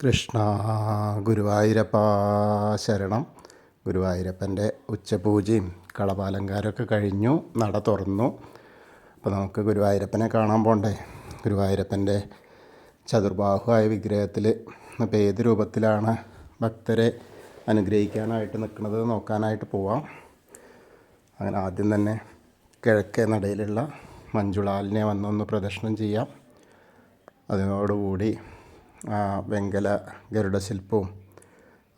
കൃഷ്ണ ഗുരുവായൂരപ്പ ശരണം. ഗുരുവായൂരപ്പൻ്റെ ഉച്ചപൂജയും കളഭാലങ്കാരമൊക്കെ കഴിഞ്ഞു, നട തുറന്നു. അപ്പോൾ നമുക്ക് ഗുരുവായൂരപ്പനെ കാണാൻ പോണ്ടേ. ഗുരുവായൂരപ്പൻ്റെ ചതുർബാഹുവായ വിഗ്രഹത്തിൽ ഇപ്പോൾ ഏത് രൂപത്തിലാണ് ഭക്തരെ അനുഗ്രഹിക്കാനായിട്ട് നിൽക്കുന്നത് നോക്കാനായിട്ട് പോവാം. അങ്ങനെ ആദ്യം തന്നെ കിഴക്കേ നടയിലുള്ള മഞ്ജുളാലിനെ വന്നൊന്ന് പ്രദക്ഷിണം ചെയ്യാം. അതിനോടുകൂടി വെങ്കല ഗരുഡ ശില്പവും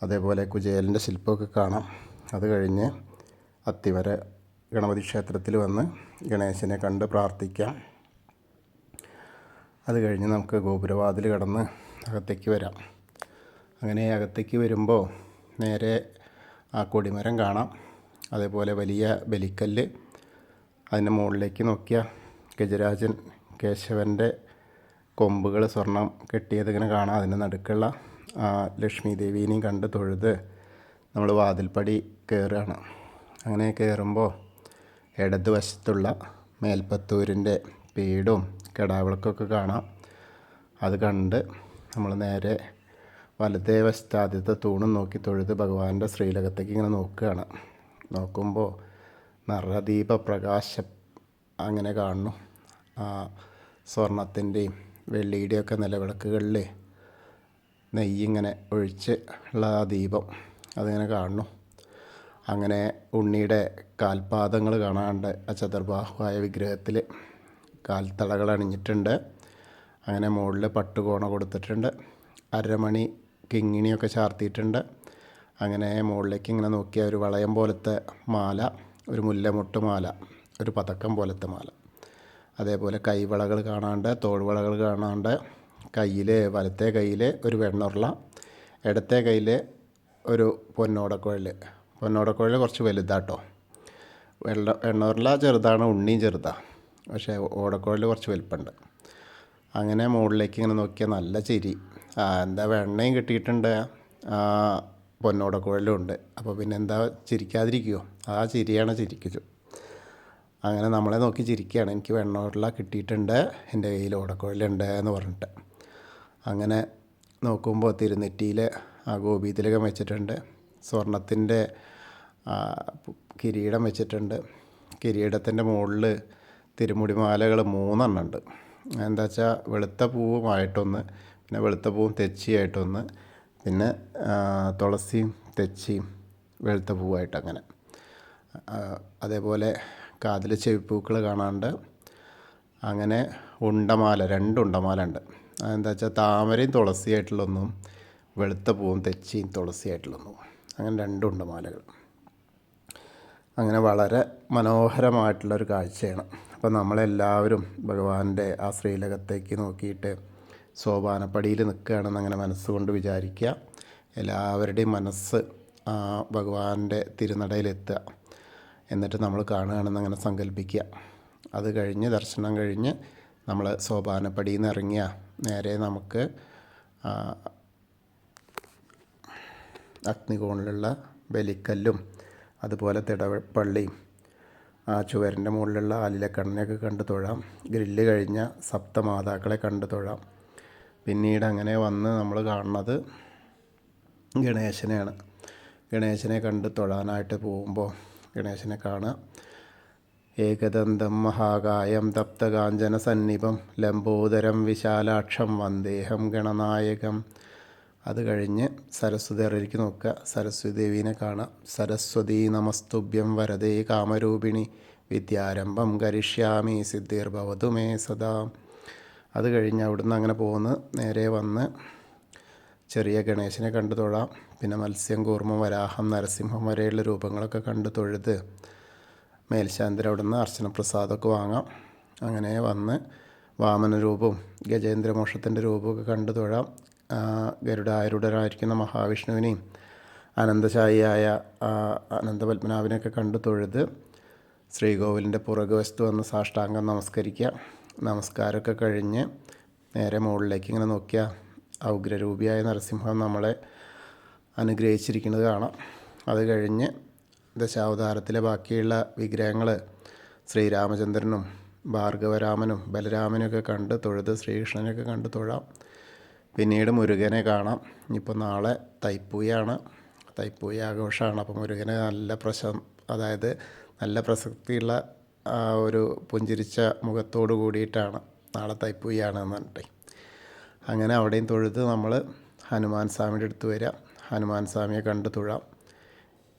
അതേപോലെ കുചേലൻ്റെ ശില്പമൊക്കെ കാണാം. അത് കഴിഞ്ഞ് അത്തിവര ഗണപതി ക്ഷേത്രത്തിൽ വന്ന് ഗണേശനെ കണ്ട് പ്രാർത്ഥിക്കാം. അത് കഴിഞ്ഞ് നമുക്ക് ഗോപുരവാതിൽ കടന്ന് അകത്തേക്ക് വരാം. അങ്ങനെ അകത്തേക്ക് വരുമ്പോൾ നേരെ ആ കൊടിമരം കാണാം. അതേപോലെ വലിയ ബലിക്കല്ല്, അതിൻ്റെ മുകളിലേക്ക് നോക്കിയാൽ ഗജരാജൻ കേശവൻ്റെ കൊമ്പുകൾ സ്വർണം കെട്ടിയത് ഇങ്ങനെ കാണാം. അതിൻ്റെ നടുക്കുള്ള ലക്ഷ്മി ദേവീനെയും കണ്ട് തൊഴുത് നമ്മൾ വാതിൽപ്പടി കയറുകയാണ്. അങ്ങനെ കയറുമ്പോൾ ഇടതുവശത്തുള്ള മേൽപ്പത്തൂരിൻ്റെ പീഠവും കെടാവിളക്കൊക്കെ കാണാം. അത് കണ്ട് നമ്മൾ നേരെ വലതേ വശത്ത് ആദ്യത്തെ തൂണും നോക്കി തൊഴുത് ഭഗവാന്റെ ശ്രീലകത്തേക്ക് ഇങ്ങനെ നോക്കുകയാണ്. നോക്കുമ്പോൾ നിറദീപ പ്രകാശം അങ്ങനെ കാണുന്നു. സ്വർണത്തിൻ്റെയും വെള്ളിയുടെയൊക്കെ നിലവിളക്കുകളിൽ നെയ്യിങ്ങനെ ഒഴിച്ച് ഉള്ള ആ ദീപം അതിങ്ങനെ കാണുന്നു. അങ്ങനെ ഉണ്ണിയുടെ കാൽപാദങ്ങൾ കാണാണ്ട് ആ ചതുർബാഹുവായ വിഗ്രഹത്തിൽ കാൽത്തളകൾ അണിഞ്ഞിട്ടുണ്ട്. അങ്ങനെ മുകളിൽ പട്ടുകോണ കൊടുത്തിട്ടുണ്ട്. അരമണി കിങ്ങിണിയൊക്കെ ചാർത്തിയിട്ടുണ്ട്. അങ്ങനെ മുകളിലേക്ക് ഇങ്ങനെ നോക്കിയാൽ ഒരു വളയം പോലത്തെ മാല, ഒരു മുല്ലമുട്ട് മാല, ഒരു പതക്കം പോലത്തെ മാല, അതേപോലെ കൈവളകൾ കാണാണ്ട്, തോൾവളകൾ കാണാണ്ട്, കയ്യിൽ വലത്തെ കയ്യിൽ ഒരു വെണ്ണുരുള, ഇടത്തെ കയ്യിൽ ഒരു പൊന്നോടക്കുഴൽ. പൊന്നോടക്കുഴൽ കുറച്ച് വലുതാട്ടോ. വെണ്ണുരുള ചെറുതാണ്, ഉണ്ണിയും ചെറുതാണ്, പക്ഷേ ഓടക്കുഴൽ കുറച്ച് വലുപ്പമുണ്ട്. അങ്ങനെ മുകളിലേക്ക് ഇങ്ങനെ നോക്കിയാൽ നല്ല ചിരി. എന്താ വെണ്ണയും കിട്ടിയിട്ടുണ്ട്, പൊന്നോടക്കുഴലും ഉണ്ട്. അപ്പോൾ പിന്നെ എന്താ ചിരിക്കാതിരിക്കുമോ? ആ ചിരിയാണ് ചിരിക്കു. അങ്ങനെ നമ്മളെ നോക്കി ചിരിക്കുകയാണ്. എനിക്ക് വെണ്ണുരുള കിട്ടിയിട്ടുണ്ട്, എൻ്റെ കയ്യിൽ ഓടക്കുഴലുണ്ട് എന്ന് പറഞ്ഞിട്ട്. അങ്ങനെ നോക്കുമ്പോൾ തിരുനെറ്റിയിൽ ആ ഗോപീതിലകം വെച്ചിട്ടുണ്ട്. സ്വർണത്തിൻ്റെ കിരീടം വെച്ചിട്ടുണ്ട്. കിരീടത്തിൻ്റെ മുകളിൽ തിരുമുടിമാലകൾ 3 ഉണ്ട്. എന്താ വെച്ചാൽ വെളുത്ത പൂവുമായിട്ടൊന്ന്, പിന്നെ വെളുത്ത പൂവും തെച്ചിയായിട്ടൊന്ന്, പിന്നെ തുളസിയും തെച്ചിയും വെളുത്ത പൂവായിട്ട് അങ്ങനെ. അതേപോലെ കാതിൽ ചെവിപ്പൂക്കൾ കാണാണ്ട്. അങ്ങനെ ഉണ്ടമാല, 2 ഉണ്ടമാല ഉണ്ട്. അതെന്താ വെച്ചാൽ താമരയും തുളസിയായിട്ടുള്ളൊന്നും, വെളുത്ത പൂവും തെച്ചിയും തുളസിയായിട്ടുള്ളൊന്നും, അങ്ങനെ 2 ഉണ്ടമാലകൾ. അങ്ങനെ വളരെ മനോഹരമായിട്ടുള്ളൊരു കാഴ്ചയാണ്. അപ്പോൾ നമ്മളെല്ലാവരും ഭഗവാന്റെ ആ ശ്രീലകത്തേക്ക് നോക്കിയിട്ട് സോപാനപ്പടിയിൽ നിൽക്കുകയാണെന്ന് അങ്ങനെ മനസ്സുകൊണ്ട് വിചാരിക്കുക. എല്ലാവരുടെയും മനസ്സ് ഭഗവാന്റെ തിരുനടയിലെത്തുക. എന്നിട്ട് നമ്മൾ കാണുകയാണെന്ന് അങ്ങനെ സങ്കല്പിക്കുക. അത് കഴിഞ്ഞ് ദർശനം കഴിഞ്ഞ് നമ്മൾ സോപാനപ്പടിയിൽ നിന്ന് ഇറങ്ങിയ നേരെ നമുക്ക് അഗ്നികോണിലുള്ള ബലിക്കല്ലും അതുപോലെ തിടപ്പള്ളിയും ചുവരിൻ്റെ മുകളിലുള്ള ആലിലക്കണ്ണനെയൊക്കെ കണ്ട് തൊഴാം. ഗ്രില്ല് കഴിഞ്ഞ സപ്തമാതാക്കളെ കണ്ട് തൊഴാം. പിന്നീട് അങ്ങനെ വന്ന് നമ്മൾ കാണുന്നത് ഗണേശനെയാണ്. ഗണേശനെ കണ്ട് തൊഴാനായിട്ട് പോകുമ്പോൾ ഗണേശനെ കാണുക. ഏകദന്തം മഹാകായം തപ്തകാഞ്ചന സന്നിഭം ലംബോദരം വിശാലാക്ഷം വന്ദേഹം ഗണനായകം. അത് കഴിഞ്ഞ് സരസ്വതി അറിയിലേക്ക് നോക്കുക. സരസ്വതി ദേവീനെ കാണാം. സരസ്വതി നമസ്തുഭ്യം വരദേ കാമരൂപിണി വിദ്യാരംഭം കരിഷ്യാമി സിദ്ധിർഭവതു മേ സദാ. അത് കഴിഞ്ഞ് അവിടുന്ന് അങ്ങനെ പോകുന്നു. നേരെ വന്ന് ചെറിയ ഗണേശനെ കണ്ടു തൊഴാം. പിന്നെ മത്സ്യം, കൂർമ്മം, വരാഹം, നരസിംഹം വരെയുള്ള രൂപങ്ങളൊക്കെ കണ്ട് തൊഴുത് മേൽശാന്തിൽ അവിടുന്ന് അർച്ചന പ്രസാദമൊക്കെ വാങ്ങാം. അങ്ങനെ വന്ന് വാമന രൂപവും ഗജേന്ദ്രമോക്ഷത്തിൻ്റെ രൂപമൊക്കെ കണ്ടു തൊഴാം. ഗരുഡാരൂഢനായിരിക്കുന്ന മഹാവിഷ്ണുവിനെയും അനന്തശായിയായ അനന്തപത്മനാഭനെയൊക്കെ കണ്ടു തൊഴുത് ശ്രീകോവിലിൻ്റെ പുറകുവശത്ത് വന്ന് സാഷ്ടാംഗം നമസ്കരിക്കുക. നമസ്കാരമൊക്കെ കഴിഞ്ഞ് നേരെ മുകളിലേക്ക് ഇങ്ങനെ നോക്കിയാൽ ഉഗ്രരൂപിയായ നരസിംഹം നമ്മളെ അനുഗ്രഹിച്ചിരിക്കുന്നത് കാണാം. അത് കഴിഞ്ഞ് ദശാവതാരത്തിലെ ബാക്കിയുള്ള വിഗ്രഹങ്ങൾ ശ്രീരാമചന്ദ്രനും ഭാർഗവരാമനും ബലരാമനെയൊക്കെ കണ്ട് തൊഴുത് ശ്രീകൃഷ്ണനെയൊക്കെ കണ്ട് തൊഴാം. പിന്നീട് മുരുകനെ കാണാം. ഇനിയിപ്പോൾ നാളെ തൈപ്പൂയാണ്, തൈപ്പൂയ ആഘോഷമാണ്. അപ്പോൾ മുരുകനെ അതായത് നല്ല പ്രസക്തിയുള്ള ഒരു പുഞ്ചിരിച്ച മുഖത്തോട് കൂടിയിട്ടാണ് നാളെ തൈപ്പൂയാണെന്ന് പറഞ്ഞിട്ട്. അങ്ങനെ അവിടെയും തൊഴുത് നമ്മൾ ഹനുമാൻ സ്വാമിയുടെ അടുത്ത് വരിക, ഹനുമാൻ സ്വാമിയെ കണ്ടു തൊഴാം.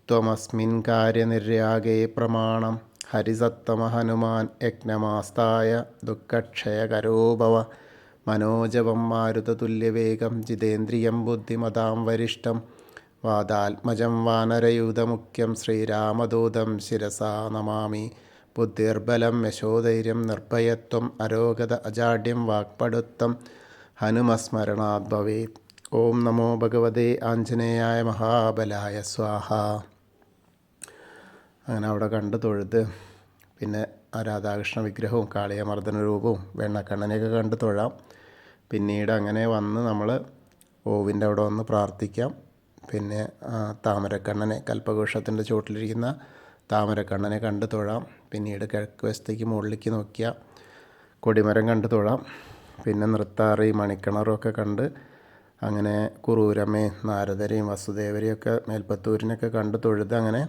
ത്വമസ്മിൻ കാര്യനിര്യാഗേ പ്രമാണം ഹരിസത്തമ ഹനുമാൻ യജ്ഞമാസ്തായ ദുഃഖക്ഷയകരോഭവ മനോജവം മാരുതതുല്യവേഗം ജിതേന്ദ്രിയം ബുദ്ധിമതാം വരിഷ്ഠം വാദാത്മജം വാനരയൂഥമുഖ്യം ശ്രീരാമദൂതം ശിരസാ നമാമി. ബുദ്ധിർബലം യശോധൈര്യം നിർഭയത്വം അരോഗത അജാഡ്യം വാക്പടുത്തം ഹനുമസ്മരണാത് ഭവേത്. ഓം നമോ ഭഗവതേ ആഞ്ജനേയായ മഹാബലായ സ്വാഹ. അങ്ങനെ അവിടെ കണ്ട് തൊഴുത് പിന്നെ രാധാകൃഷ്ണ വിഗ്രഹവും കാളിയമർദ്ദന രൂപവും വെണ്ണക്കണ്ണനെയൊക്കെ കണ്ട് തൊഴാം. പിന്നീട് അങ്ങനെ വന്ന് നമ്മൾ ഓവിൻ്റെ അവിടെ വന്ന് പ്രാർത്ഥിക്കാം. പിന്നെ താമരക്കണ്ണനെ, കൽപ്പവൃക്ഷത്തിൻ്റെ ചുവട്ടിലിരിക്കുന്ന താമരക്കണ്ണനെ കണ്ട് തൊഴാം. പിന്നീട് കിഴക്ക് വശത്തേക്ക് മുകളിലേക്ക് നോക്കിയാൽ കൊടിമരം കണ്ട് തൊഴാം. പിന്നെ നൃത്താറി മണിക്കിണറും ഒക്കെ കണ്ട് അങ്ങനെ കുറൂരമ്മയും നാരദരെയും വസുദേവരെയും ഒക്കെ മേൽപ്പത്തൂരിനൊക്കെ കണ്ട് തൊഴുത് അങ്ങനെ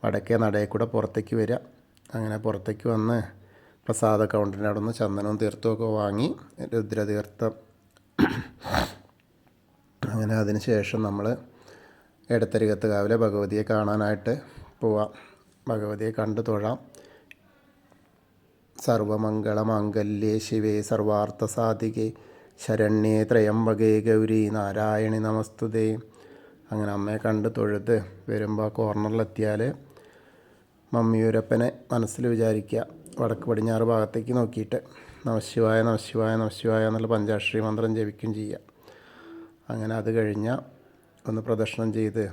വടക്കേ നടയിൽ കൂടെ പുറത്തേക്ക് വരിക. അങ്ങനെ പുറത്തേക്ക് വന്ന് പ്രസാദ കൗണ്ടറിൻ്റെ അവിടെ നിന്ന് ചന്ദനവും തീർത്ഥമൊക്കെ വാങ്ങി രുദ്രതീർത്ഥം. അങ്ങനെ അതിന് ശേഷം നമ്മൾ എടത്തരികത്ത് കാവിലെ ഭഗവതിയെ കാണാനായിട്ട് പോവാം. ഭഗവതിയെ കണ്ടു തൊഴാം. സർവമംഗളമാംഗല്യേ ശിവേ സർവാർത്ഥസാധികേ ശരണ്യേ ത്രയംബകേ ഗൗരി നാരായണി നമസ്തുതേ. അങ്ങനെ അമ്മയെ കണ്ട് തൊഴുത് വരുമ്പോൾ കോർണറിലെത്തിയാൽ മമ്മിയൂരപ്പനെ മനസ്സിൽ വിചാരിക്കുക. വടക്ക് പടിഞ്ഞാറ് ഭാഗത്തേക്ക് നോക്കിയിട്ട് നമശിവായ നമശിവായ നമശിവായ എന്നുള്ള പഞ്ചാക്ഷരി മന്ത്രം ജപിക്കും ചെയ്യുക. അങ്ങനെ അത് കഴിഞ്ഞാൽ ഒന്ന് പ്രദക്ഷിണം ചെയ്ത്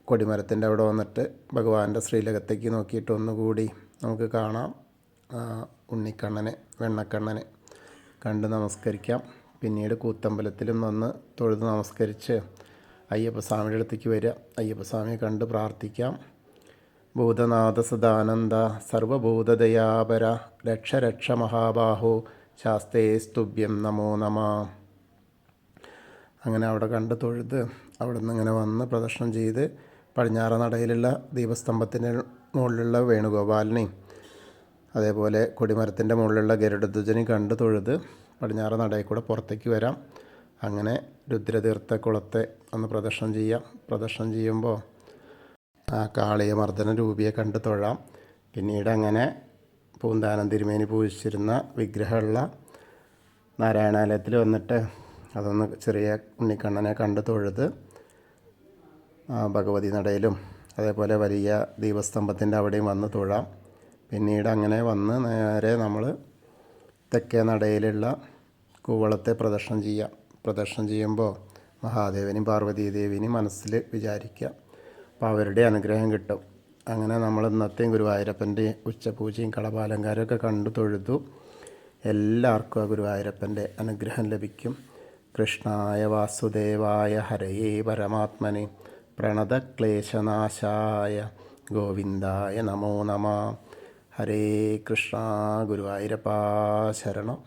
കൊടിമരത്തിൻ്റെ അവിടെ വന്നിട്ട് ഭഗവാന്റെ ശ്രീലകത്തേക്ക് നോക്കിയിട്ട് ഒന്നുകൂടി നമുക്ക് കാണാം ഉണ്ണിക്കണ്ണനെ, വെണ്ണക്കണ്ണനെ കണ്ട് നമസ്കരിക്കാം. പിന്നീട് കൂത്തമ്പലത്തിലും വന്ന് തൊഴുത് നമസ്കരിച്ച് അയ്യപ്പസ്വാമിയുടെ അടുത്തേക്ക് വരിക. അയ്യപ്പസ്വാമിയെ കണ്ട് പ്രാർത്ഥിക്കാം. ഭൂതനാഥ സദാനന്ദ സർവഭൂതദയാപര രക്ഷ രക്ഷ മഹാബാഹോ ശാസ്തേ സ്തുഭ്യം നമോ നമ. അങ്ങനെ അവിടെ കണ്ട് തൊഴുത് അവിടെ നിന്ന് ഇങ്ങനെ വന്ന് പ്രദക്ഷിണം ചെയ്ത് പടിഞ്ഞാറ് നടയിലുള്ള ദീപസ്തംഭത്തിൻ്റെ മുകളിലുള്ള വേണുഗോപാലിനെയും അതേപോലെ കൊടിമരത്തിൻ്റെ മുകളിലുള്ള ഗരുഡധ്വജനെയും കണ്ട് തൊഴുത് പടിഞ്ഞാറ് നടയിൽ കൂടെ പുറത്തേക്ക് വരാം. അങ്ങനെ രുദ്രതീർത്ഥ കുളത്തെ ഒന്ന് പ്രദക്ഷിണം ചെയ്യാം. പ്രദക്ഷിണം ചെയ്യുമ്പോൾ ആ കാളിയമർദ്ദന രൂപിയെ കണ്ട് തൊഴാം. പിന്നീട് അങ്ങനെ പൂന്താനം തിരുമേനി പൂജിച്ചിരുന്ന വിഗ്രഹമുള്ള നാരായണാലയത്തിൽ വന്നിട്ട് അതൊന്ന് ചെറിയ ഉണ്ണിക്കണ്ണനെ കണ്ട് തൊഴുത് ഭഗവതി നടയിലും അതേപോലെ വലിയ ദീപസ്തംഭത്തിൻ്റെ അവിടെയും വന്ന് തൊഴാം. പിന്നീട് അങ്ങനെ വന്ന് നേരെ നമ്മൾ തെക്കേ നടയിലുള്ള കൂവളത്തെ പ്രദക്ഷിണം ചെയ്യാം. പ്രദക്ഷിണം ചെയ്യുമ്പോൾ മഹാദേവനെയും പാർവതീദേവിനെയും മനസ്സിൽ വിചാരിക്കുക. അപ്പോൾ അവരുടെ അനുഗ്രഹം കിട്ടും. അങ്ങനെ നമ്മൾ ഇന്നത്തെയും ഗുരുവായൂരപ്പൻ്റെ ഉച്ചപൂജയും കളഭാലങ്കാരമൊക്കെ കണ്ടു തൊഴുതു. എല്ലാവർക്കും ആ ഗുരുവായൂരപ്പൻ്റെ അനുഗ്രഹം ലഭിക്കും. കൃഷ്ണായ വാസുദേവായ ഹരയേ പരമാത്മനെ പ്രണതക്ലേശനാശായ ഗോവിന്ദായ നമോ നമ. ഹരേ കൃഷ്ണ. ഗുരുവായൂരപ്പാ ശരണം.